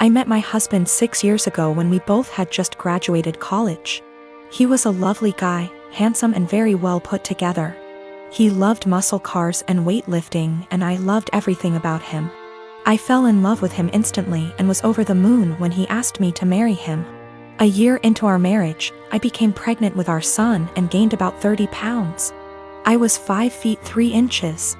I met my husband 6 years ago when we both had just graduated college. He was a lovely guy, handsome and very well put together. He loved muscle cars and weightlifting, and I loved everything about him. I fell in love with him instantly and was over the moon when he asked me to marry him. A year into our marriage, I became pregnant with our son and gained about 30 pounds. I was 5 feet 3 inches,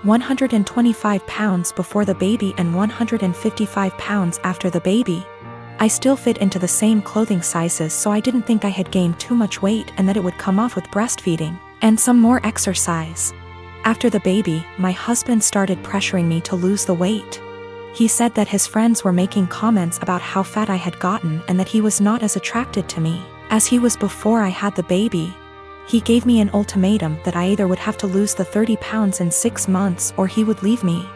125 pounds before the baby and 155 pounds after the baby. I still fit into the same clothing sizes, so I didn't think I had gained too much weight and that it would come off with breastfeeding and some more exercise. After the baby, my husband started pressuring me to lose the weight. He said that his friends were making comments about how fat I had gotten and that he was not as attracted to me as he was before I had the baby. He gave me an ultimatum that I either would have to lose the 30 pounds in 6 months or he would leave me.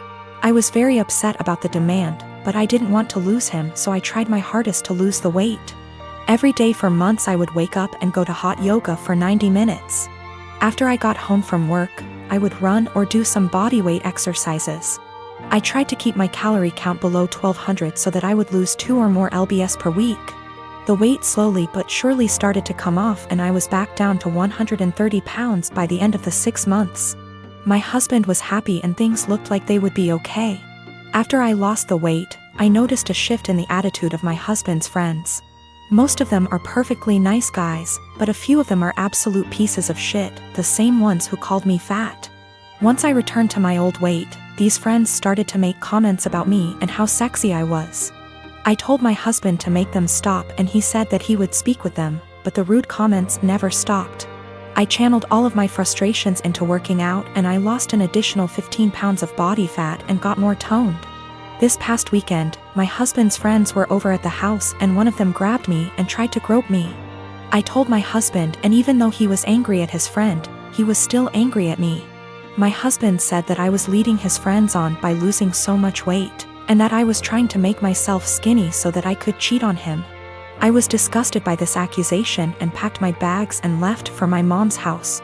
I was very upset about the demand, but I didn't want to lose him, so I tried my hardest to lose the weight. Every day for months I would wake up and go to hot yoga for 90 minutes. After I got home from work, I would run or do some bodyweight exercises. I tried to keep my calorie count below 1200 so that I would lose 2 or more lbs per week. The weight slowly but surely started to come off and I was back down to 130 pounds by the end of the 6 months. My husband was happy and things looked like they would be okay. After I lost the weight, I noticed a shift in the attitude of my husband's friends. Most of them are perfectly nice guys, but a few of them are absolute pieces of shit, the same ones who called me fat. Once I returned to my old weight, these friends started to make comments about me and how sexy I was. I told my husband to make them stop and he said that he would speak with them, but the rude comments never stopped. I channeled all of my frustrations into working out and I lost an additional 15 pounds of body fat and got more toned. This past weekend, my husband's friends were over at the house and one of them grabbed me and tried to grope me. I told my husband, and even though he was angry at his friend, he was still angry at me. My husband said that I was leading his friends on by losing so much weight, and that I was trying to make myself skinny so that I could cheat on him. I was disgusted by this accusation and packed my bags and left for my mom's house.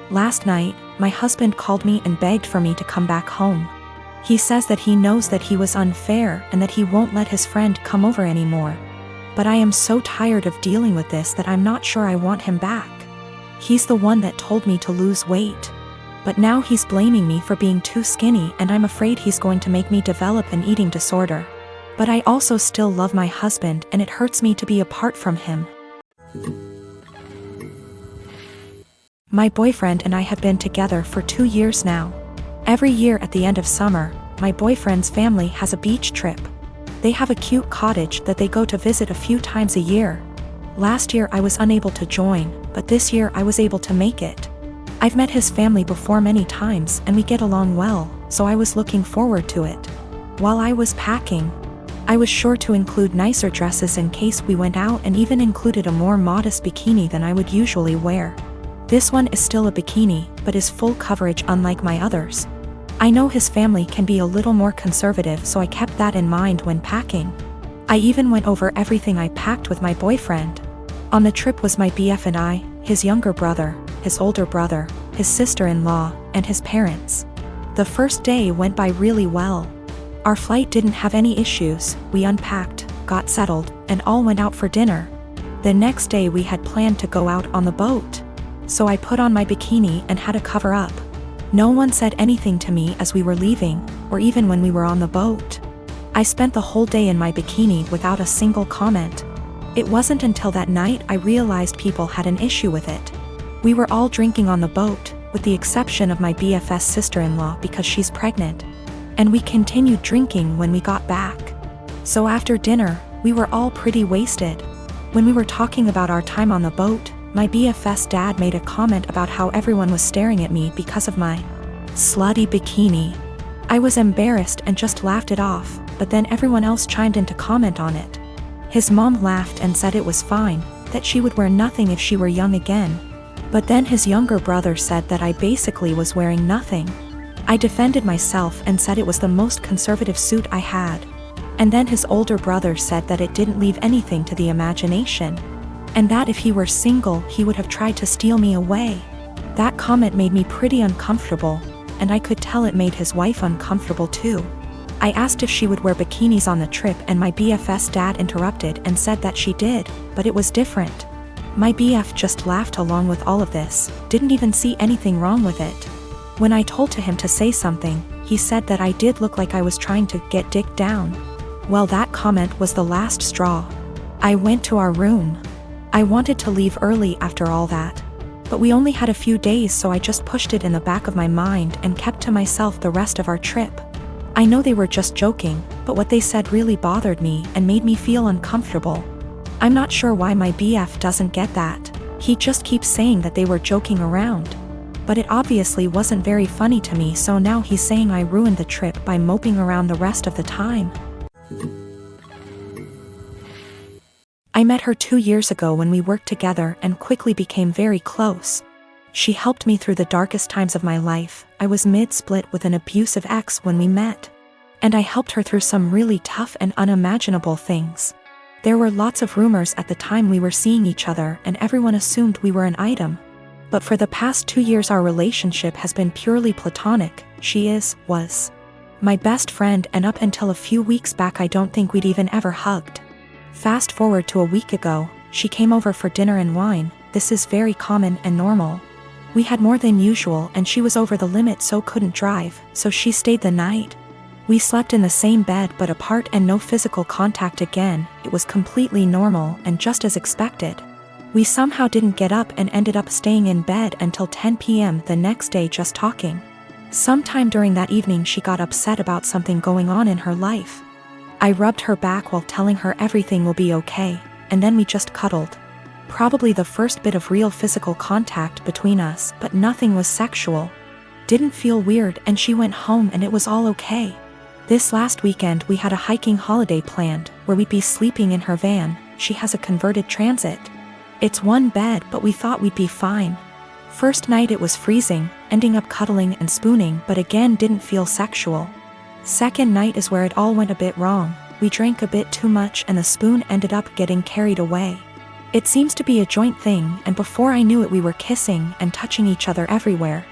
Last night, my husband called me and begged for me to come back home. He says that he knows that he was unfair and that he won't let his friend come over anymore. But I am so tired of dealing with this that I'm not sure I want him back. He's the one that told me to lose weight. But now he's blaming me for being too skinny and I'm afraid he's going to make me develop an eating disorder. But I also still love my husband and it hurts me to be apart from him. My boyfriend and I have been together for 2 years now. Every year at the end of summer, my boyfriend's family has a beach trip. They have a cute cottage that they go to visit a few times a year. Last year I was unable to join, but this year I was able to make it. I've met his family before many times and we get along well, so I was looking forward to it. While I was packing, I was sure to include nicer dresses in case we went out and even included a more modest bikini than I would usually wear. This one is still a bikini, but is full coverage unlike my others. I know his family can be a little more conservative, so I kept that in mind when packing. I even went over everything I packed with my boyfriend. On the trip was my BF and I, his younger brother, his older brother, his sister-in-law, and his parents. The first day went by really well. Our flight didn't have any issues, we unpacked, got settled, and all went out for dinner. The next day we had planned to go out on the boat. So I put on my bikini and had a cover up. No one said anything to me as we were leaving, or even when we were on the boat. I spent the whole day in my bikini without a single comment. It wasn't until that night I realized people had an issue with it. We were all drinking on the boat, with the exception of my BFS sister-in-law because she's pregnant. And we continued drinking when we got back. So after dinner, we were all pretty wasted. When we were talking about our time on the boat, my BFS dad made a comment about how everyone was staring at me because of my slutty bikini. I was embarrassed and just laughed it off, but then everyone else chimed in to comment on it. His mom laughed and said it was fine, that she would wear nothing if she were young again. But then his younger brother said that I basically was wearing nothing. I defended myself and said it was the most conservative suit I had. And then his older brother said that it didn't leave anything to the imagination. And that if he were single, he would have tried to steal me away. That comment made me pretty uncomfortable, and I could tell it made his wife uncomfortable too. I asked if she would wear bikinis on the trip and my BF's dad interrupted and said that she did, but it was different. My BF just laughed along with all of this, didn't even see anything wrong with it. When I told him to say something, he said that I did look like I was trying to get dick down. Well, that comment was the last straw. I went to our room. I wanted to leave early after all that. But we only had a few days, so I just pushed it in the back of my mind and kept to myself the rest of our trip. I know they were just joking, but what they said really bothered me and made me feel uncomfortable. I'm not sure why my BF doesn't get that. He just keeps saying that they were joking around. But it obviously wasn't very funny to me, so now he's saying I ruined the trip by moping around the rest of the time. I met her 2 years ago when we worked together and quickly became very close. She helped me through the darkest times of my life. I was mid-split with an abusive ex when we met. And I helped her through some really tough and unimaginable things. There were lots of rumors at the time we were seeing each other, and everyone assumed we were an item. But for the past 2 years our relationship has been purely platonic. She was my best friend, and up until a few weeks back I don't think we'd even ever hugged. Fast forward to a week ago, she came over for dinner and wine. This is very common and normal. We had more than usual and she was over the limit, so couldn't drive, so she stayed the night. We slept in the same bed but apart and no physical contact again. It was completely normal and just as expected. We somehow didn't get up and ended up staying in bed until 10 p.m. the next day just talking. Sometime during that evening she got upset about something going on in her life. I rubbed her back while telling her everything will be okay, and then we just cuddled. Probably the first bit of real physical contact between us, but nothing was sexual. Didn't feel weird, and she went home and it was all okay. This last weekend we had a hiking holiday planned, where we'd be sleeping in her van. She has a converted Transit. It's one bed, but we thought we'd be fine. First night it was freezing, ending up cuddling and spooning, but again didn't feel sexual. Second night is where it all went a bit wrong. We drank a bit too much and the spoon ended up getting carried away. It seems to be a joint thing, and before I knew it we were kissing and touching each other everywhere.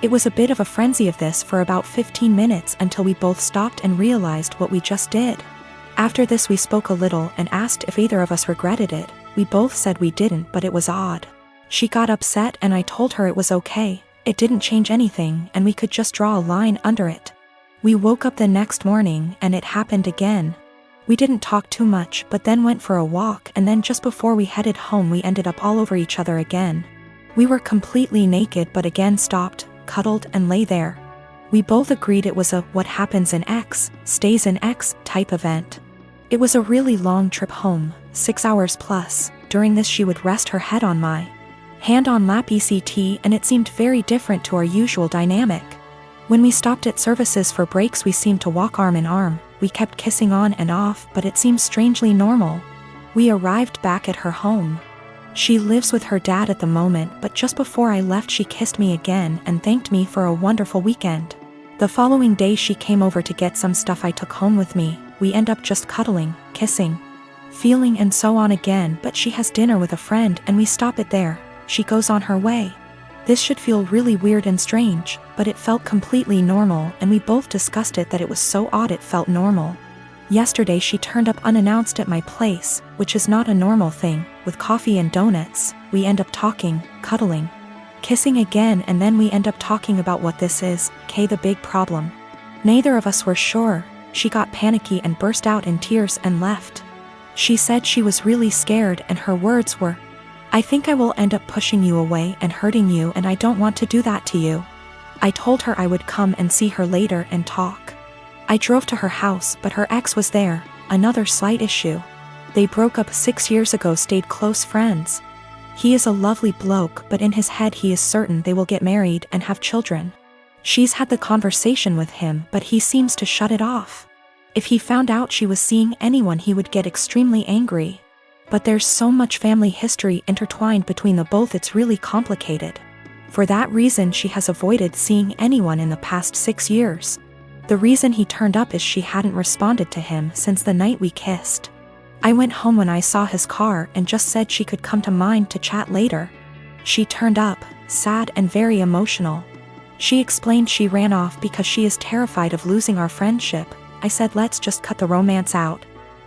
It was a bit of a frenzy of this for about 15 minutes until we both stopped and realized what we just did. After this we spoke a little and asked if either of us regretted it. We both said we didn't, but it was odd. She got upset and I told her it was okay. It didn't change anything and we could just draw a line under it. We woke up the next morning and it happened again. We didn't talk too much but then went for a walk, and then just before we headed home we ended up all over each other again. We were completely naked but again stopped, cuddled and lay there. We both agreed it was a what happens in X, stays in X type event. It was a really long trip home, 6 hours plus. During this she would rest her head on my hand on lap ECT, and it seemed very different to our usual dynamic. When we stopped at services for breaks we seemed to walk arm in arm. We kept kissing on and off, but it seemed strangely normal. We arrived back at her home. She lives with her dad at the moment, but just before I left she kissed me again and thanked me for a wonderful weekend. The following day she came over to get some stuff I took home with me. We end up just cuddling, kissing, feeling and so on again, but she has dinner with a friend and we stop it there. She goes on her way. This should feel really weird and strange, but it felt completely normal, and we both discussed it that it was so odd it felt normal. Yesterday she turned up unannounced at my place, which is not a normal thing, with coffee and donuts. We end up talking, cuddling, kissing again, and then we end up talking about what this is, the big problem. Neither of us were sure. She got panicky and burst out in tears and left. She said she was really scared and her words were, "I think I will end up pushing you away and hurting you, and I don't want to do that to you." I told her I would come and see her later and talk. I drove to her house, but her ex was there, another slight issue. They broke up 6 years ago, stayed close friends. He is a lovely bloke, but in his head he is certain they will get married and have children. She's had the conversation with him, but he seems to shut it off. If he found out she was seeing anyone he would get extremely angry. But there's so much family history intertwined between the both, it's really complicated. For that reason she has avoided seeing anyone in the past 6 years. The reason he turned up is she hadn't responded to him since the night we kissed. I went home when I saw his car and just said she could come to mine to chat later. She turned up, sad and very emotional. She explained she ran off because she is terrified of losing our friendship. I said let's just cut the romance out.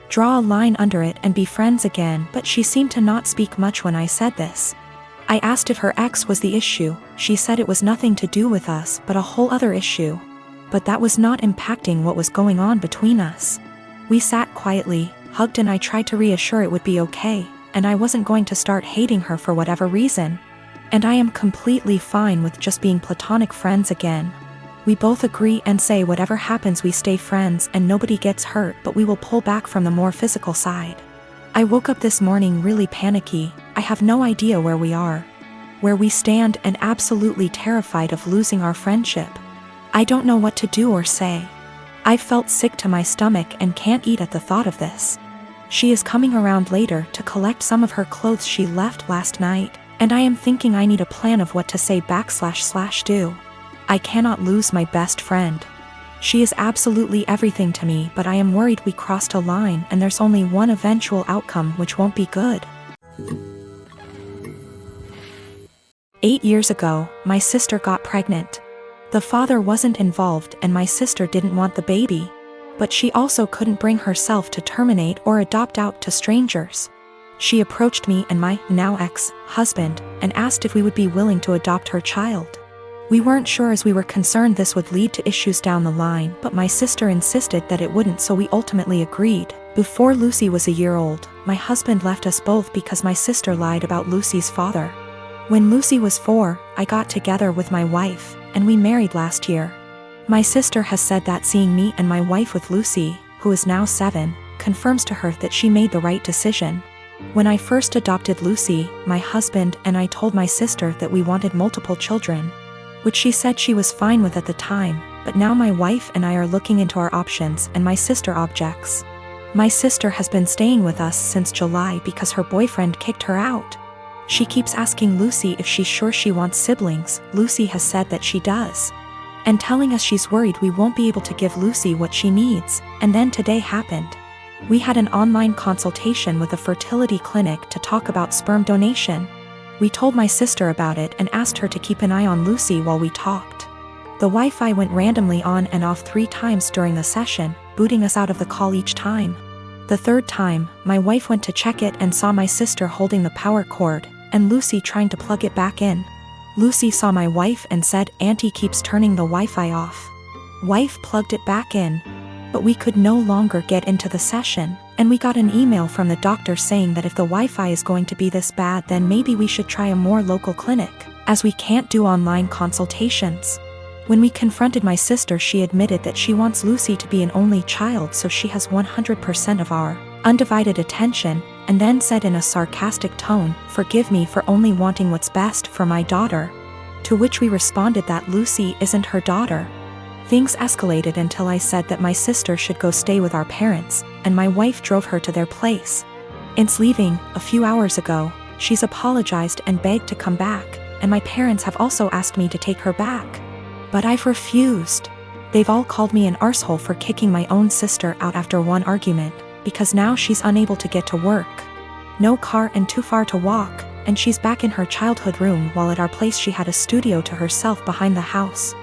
Draw a line under it and be friends again, but she seemed to not speak much when I said this. I asked if her ex was the issue. She said it was nothing to do with us but a whole other issue. But that was not impacting what was going on between us. We sat quietly, hugged, and I tried to reassure it would be okay, and I wasn't going to start hating her for whatever reason. And I am completely fine with just being platonic friends again. We both agree and say whatever happens we stay friends and nobody gets hurt, but we will pull back from the more physical side. I woke up this morning really panicky. I have no idea where we are, where we stand, and absolutely terrified of losing our friendship. I don't know what to do or say. I've felt sick to my stomach and can't eat at the thought of this. She is coming around later to collect some of her clothes she left last night, and I am thinking I need a plan of what to say / do. I cannot lose my best friend. She is absolutely everything to me, but I am worried we crossed a line and there's only one eventual outcome which won't be good. 8 years ago, my sister got pregnant. The father wasn't involved and my sister didn't want the baby, but she also couldn't bring herself to terminate or adopt out to strangers. She approached me and my now ex-husband and asked if we would be willing to adopt her child. We weren't sure as we were concerned this would lead to issues down the line, but my sister insisted that it wouldn't, so we ultimately agreed. Before Lucy was a year old, my husband left us both because my sister lied about Lucy's father. When Lucy was 4, I got together with my wife, and we married last year. My sister has said that seeing me and my wife with Lucy, who is now 7, confirms to her that she made the right decision. When I first adopted Lucy, my husband and I told my sister that we wanted multiple children, which she said she was fine with at the time, but now my wife and I are looking into our options and my sister objects. My sister has been staying with us since July because her boyfriend kicked her out. She keeps asking Lucy if she's sure she wants siblings. Lucy has said that she does, and telling us she's worried we won't be able to give Lucy what she needs. And then today happened. We had an online consultation with a fertility clinic to talk about sperm donation. We told my sister about it and asked her to keep an eye on Lucy while we talked. The Wi-Fi went randomly on and off 3 times during the session, booting us out of the call each time. The 3rd time, my wife went to check it and saw my sister holding the power cord, and Lucy trying to plug it back in. Lucy saw my wife and said, "Auntie keeps turning the Wi-Fi off." Wife plugged it back in, but we could no longer get into the session, and we got an email from the doctor saying that if the Wi-Fi is going to be this bad, then maybe we should try a more local clinic, as we can't do online consultations. When we confronted my sister, she admitted that she wants Lucy to be an only child so she has 100% of our undivided attention, and then said in a sarcastic tone, "Forgive me for only wanting what's best for my daughter." To which we responded that Lucy isn't her daughter. Things escalated until I said that my sister should go stay with our parents, and my wife drove her to their place. Since leaving a few hours ago, she's apologized and begged to come back, and my parents have also asked me to take her back. But I've refused. They've all called me an arsehole for kicking my own sister out after one argument, because now she's unable to get to work. No car and too far to walk, and she's back in her childhood room while at our place she had a studio to herself behind the house.